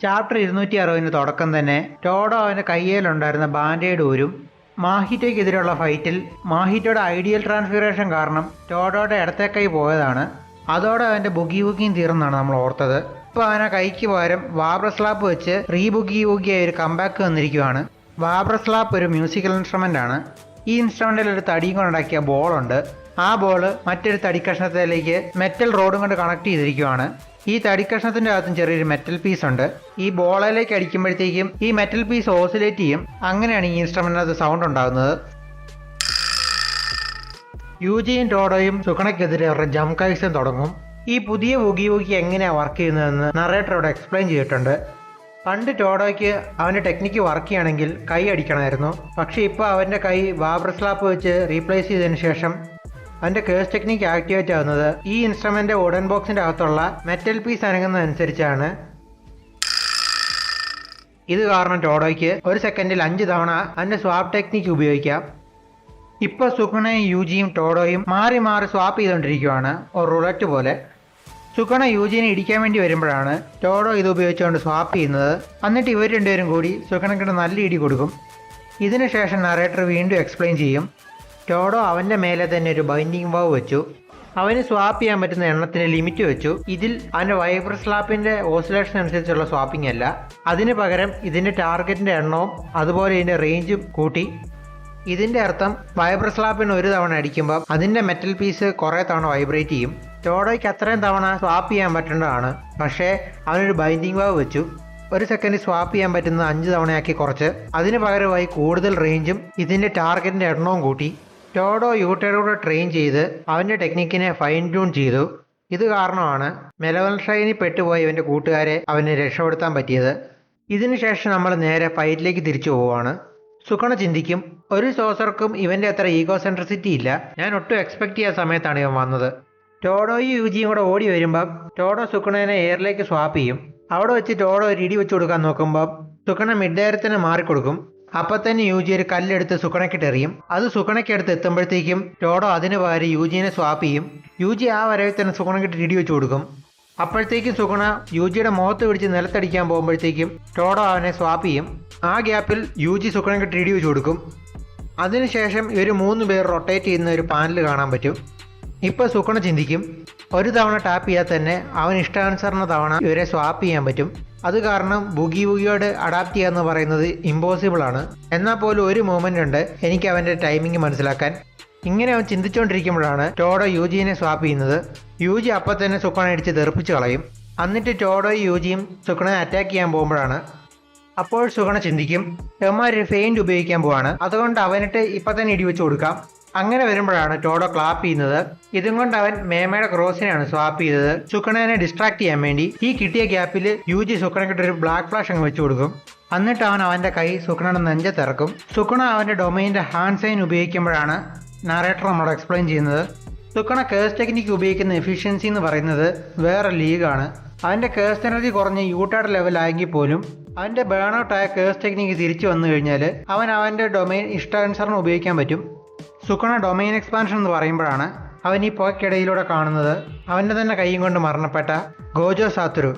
Chapter 260 തുടക്കം തന്നെ Todo അവൻ്റെ കയ്യിലുണ്ടായിരുന്ന ബാൻഡേഡ് ഊരും. മാഹിറ്റോയ്ക്കെതിരെയുള്ള ഫൈറ്റിൽ മാഹിറ്റോയുടെ ഐഡിയൽ ട്രാൻസ്ഫിഗറേഷൻ കാരണം ടോഡോയുടെ ഇടത്തെ കൈ പോയതാണ്. അതോടെ അവൻ്റെ ബുഗി വുഗിയും തീർന്നാണ് നമ്മൾ ഓർത്തത്. ഇപ്പോൾ അവനെ കൈക്ക് പകരം വാബ്രസ്ലാപ്പ് വെച്ച് ബുഗി വുഗിയായി ഒരു കമ്പാക്ക് വന്നിരിക്കുകയാണ്. വാബ്രസ്ലാപ്പ് ഒരു മ്യൂസിക്കൽ ഇൻസ്ട്രുമെൻ്റ് ആണ്. ഈ ഇൻസ്ട്രുമെൻറ്റിൽ ഒരു തടിയും കൊണ്ടുണ്ടാക്കിയ ബോളുണ്ട്. ആ ബോള് മറ്റൊരു തടിക്കഷ്ണത്തിലേക്ക് മെറ്റൽ റോഡും കൊണ്ട് കണക്ട് ചെയ്തിരിക്കുകയാണ്. ഈ തടിക്കഷ്ണത്തിൻ്റെ അകത്തും ചെറിയൊരു മെറ്റൽ പീസ് ഉണ്ട്. ഈ ബോളിലേക്ക് അടിക്കുമ്പോഴത്തേക്കും ഈ മെറ്റൽ പീസ് ഓസിലേറ്റ് ചെയ്യും. അങ്ങനെയാണ് ഈ ഇൻസ്ട്രുമെൻറ്റിനകത്ത് സൗണ്ട് ഉണ്ടാകുന്നത്. യൂജിയും ടോഡോയും സുഖണയ്ക്കെതിരെ അവരുടെ ജംകൈസൻ തുടങ്ങും. ഈ പുതിയ ബുഗി വുഗി എങ്ങനെയാണ് വർക്ക് ചെയ്യുന്നതെന്ന് നറേറ്റർ അവിടെ എക്സ്പ്ലെയിൻ ചെയ്തിട്ടുണ്ട്. പണ്ട് ടോഡോയ്ക്ക് അവൻ്റെ ടെക്നിക്ക് വർക്ക് ചെയ്യണമെങ്കിൽ കൈ അടിക്കണമായിരുന്നു. പക്ഷേ ഇപ്പോൾ അവൻ്റെ കൈ വാബ്രസ്ലാപ്പ് വെച്ച് റീപ്ലേസ് ചെയ്തതിന് ശേഷം അവൻ്റെ കേസ് ടെക്നിക്ക് ആക്ടിവേറ്റ് ആവുന്നത് ഈ ഇൻസ്ട്രുമെൻ്റ് വുഡൻ ബോക്സിൻ്റെ അകത്തുള്ള മെറ്റൽ പീസ് അനങ്ങുന്നതനുസരിച്ചാണ്. ഇത് കാരണം ടോഡോയ്ക്ക് ഒരു സെക്കൻഡിൽ 5 തവണ അവൻ്റെ സ്വാപ്പ് ടെക്നിക്ക് ഉപയോഗിക്കാം. ഇപ്പോൾ സുഖണയും യൂജിയും ടോഡോയും മാറി മാറി സ്വാപ്പ് ചെയ്തുകൊണ്ടിരിക്കുകയാണ്, ഒരു റുളറ്റ് പോലെ. സുഖണ യൂജിനെ ഇടിക്കാൻ വേണ്ടി വരുമ്പോഴാണ് ടോഡോ ഇത് ഉപയോഗിച്ചുകൊണ്ട് സ്വാപ്പ് ചെയ്യുന്നത്. എന്നിട്ട് ഇവർ രണ്ടുപേരും കൂടി സുഖണയ്ക്ക് നല്ല ഇടി കൊടുക്കും. ഇതിന് ശേഷം നറേറ്റർ വീണ്ടും എക്സ്പ്ലെയിൻ ചെയ്യും. ടോഡോ അവൻ്റെ മേലെ തന്നെ ഒരു ബൈൻഡിങ് വാവ് വെച്ചു. അവന് സ്വാപ്പ് ചെയ്യാൻ പറ്റുന്ന എണ്ണത്തിന് ലിമിറ്റ് വെച്ചു. ഇതിൽ അവൻ്റെ വൈബ്രസ്ലാപ്പിൻ്റെ ഓസിലേഷൻ അനുസരിച്ചുള്ള സ്വാപ്പിംഗ് അല്ല. അതിന് പകരം ഇതിൻ്റെ ടാർഗറ്റിൻ്റെ എണ്ണവും അതുപോലെ ഇതിൻ്റെ റേഞ്ചും കൂട്ടി. ഇതിൻ്റെ അർത്ഥം വൈബ്രസ്ലാപ്പിന് ഒരു തവണ അടിക്കുമ്പോൾ അതിൻ്റെ മെറ്റൽ പീസ് കുറേ തവണ വൈബ്രേറ്റ് ചെയ്യും. ടോഡോയ്ക്ക് അത്രയും തവണ സ്വാപ്പ് ചെയ്യാൻ പറ്റേണ്ടതാണ്. പക്ഷേ അവനൊരു ബൈൻഡിങ് വാവ് വെച്ചു. ഒരു സെക്കൻഡ് സ്വാപ്പ് ചെയ്യാൻ പറ്റുന്നത് 5 തവണയാക്കി കുറച്ച്. അതിന് പകരമായി കൂടുതൽ റേഞ്ചും ഇതിൻ്റെ ടാർഗറ്റിൻ്റെ എണ്ണവും കൂട്ടി. ടോഡോ യൂട്ടയിലൂടെ ട്രെയിൻ ചെയ്ത് അവൻ്റെ ടെക്നിക്കിനെ ഫൈൻ ട്യൂൺ ചെയ്തു. ഇത് കാരണമാണ് മെലവൽഷൈനിൽ പെട്ടുപോയി ഇവൻ്റെ കൂട്ടുകാരെ അവനെ രക്ഷപ്പെടുത്താൻ പറ്റിയത്. ഇതിനുശേഷം നമ്മൾ നേരെ ഫൈറ്റിലേക്ക് തിരിച്ചു പോവുകയാണ്. സുഖണ ചിന്തിക്കും, ഒരു സോസർക്കും ഇവൻ്റെ അത്ര ഈഗോ സെൻട്രിസിറ്റി ഇല്ല. ഞാൻ ഒട്ടും എക്സ്പെക്ട് ചെയ്യാത്ത സമയത്താണ് ഇവൻ വന്നത്. ടോഡോയും യൂജിയും കൂടെ ഓടി വരുമ്പം ടോഡോ സുഖണനെ എയറിലേക്ക് സ്വാപ്പ് ചെയ്യും. അവിടെ വെച്ച് ടോഡോ ഒരു ഇടി വെച്ച് കൊടുക്കാൻ നോക്കുമ്പം സുഖണ മിഡ് എയറിൽ മാറിക്കൊടുക്കും. അപ്പം തന്നെ യൂജി ഒരു കല്ലെടുത്ത് സുഖണയ്ക്കിട്ടെറിയും. അത് സുഖണയ്ക്കടുത്ത് എത്തുമ്പോഴത്തേക്കും ടോഡോ അതിന് പകരം യൂജിനെ സ്വാപ്പ് ചെയ്യും. യൂജി ആ വരവിൽ തന്നെ സുഖണയ്ക്കിട്ട് ഇടി വെച്ച് കൊടുക്കും. അപ്പോഴത്തേക്കും സുഖണ യൂജിയുടെ മുഖത്ത് പിടിച്ച് നിലത്തടിക്കാൻ പോകുമ്പോഴത്തേക്കും ടോഡോ അവനെ സ്വാപ്പ് ചെയ്യും. ആ ഗ്യാപ്പിൽ യൂജി സുഖണയ്ക്കിട്ട് ഇടി വെച്ച് കൊടുക്കും. അതിനുശേഷം ഇവർ 3 പേർ റൊട്ടേറ്റ് ചെയ്യുന്ന ഒരു പാനൽ കാണാൻ പറ്റും. ഇപ്പോൾ സുഖണ ചിന്തിക്കും, ഒരു തവണ ടാപ്പ് ചെയ്താൽ തന്നെ അവൻ ഇഷ്ടാനുസരണ തവണ ഇവരെ സ്വാപ്പ് ചെയ്യാൻ പറ്റും. അത് കാരണം ബുഗി വുഗിയോട് അഡാപ്റ്റ് ചെയ്യുക എന്ന് പറയുന്നത് ഇമ്പോസിബിൾ ആണ്. എന്നാൽ പോലും ഒരു മൂമെൻ്റ് ഉണ്ട് എനിക്ക് അവൻ്റെ ടൈമിംഗ് മനസ്സിലാക്കാൻ. ഇങ്ങനെ അവൻ ചിന്തിച്ചുകൊണ്ടിരിക്കുമ്പോഴാണ് ടോഡോ യൂജിനെ സ്വാപ്പ് ചെയ്യുന്നത്. യൂജി അപ്പം തന്നെ സുഖണ അടിച്ച് തെറിപ്പിച്ച് കളയും. എന്നിട്ട് ടോഡോയും യൂജിയും സുഖണയെ അറ്റാക്ക് ചെയ്യാൻ പോകുമ്പോഴാണ്. അപ്പോൾ സുഖണ ചിന്തിക്കും, ഇവന്മാർ ഫെയിൻറ്റ് ഉപയോഗിക്കാൻ പോവാണ്, അതുകൊണ്ട് അവനിട്ട് ഇപ്പം തന്നെ ഇടി വെച്ച് കൊടുക്കാം. അങ്ങനെ വരുമ്പോഴാണ് ടോഡോ ക്ലാപ്പ് ചെയ്യുന്നത്. ഇതും കൊണ്ട് അവൻ മേമയുടെ ക്രോസിനെയാണ് സ്വാപ്പ് ചെയ്തത്, സുഖണനെ ഡിസ്ട്രാക്ട് ചെയ്യാൻ വേണ്ടി. ഈ കിട്ടിയ ഗ്യാപ്പിൽ യൂജി സുഖണക്കിട്ടൊരു ബ്ലാക്ക് ഫ്ലാഷ് അങ്ങ് വെച്ച് കൊടുക്കും. എന്നിട്ട് അവൻ അവൻ്റെ കൈ സുഖണയുടെ നെഞ്ചത്തിറക്കും. സുഖണ അവൻ്റെ ഡൊമൈൻ്റെ ഹാൻഡ് സൈൻ ഉപയോഗിക്കുമ്പോഴാണ് നറേറ്റർ നമ്മളോട് എക്സ്പ്ലെയിൻ ചെയ്യുന്നത്. സുഖണ കേസ് ടെക്നിക്ക് ഉപയോഗിക്കുന്ന എഫിഷ്യൻസി എന്ന് പറയുന്നത് വേറെ ലീഗാണ്. അവൻ്റെ കേസ് എനർജി കുറഞ്ഞ് യൂട്ടാഡ് ലെവലായെങ്കിൽ പോലും അവൻ്റെ ബേൺ ഔട്ടായ കേസ് ടെക്നിക്ക് തിരിച്ചു വന്നു കഴിഞ്ഞാൽ അവൻ്റെ ഡൊമൈൻ ഇഷ്ടാനുസരണം ഉപയോഗിക്കാൻ പറ്റും. സുഖണ ഡൊമൈൻ എക്സ്പാൻഷൻ എന്ന് പറയുമ്പോഴാണ് അവൻ ഈ പോയ്ക്കിടയിലൂടെ കാണുന്നത് അവൻ്റെ തന്നെ കൈയും കൊണ്ട് മരണപ്പെട്ട ഗോജോ സാത്തുരു.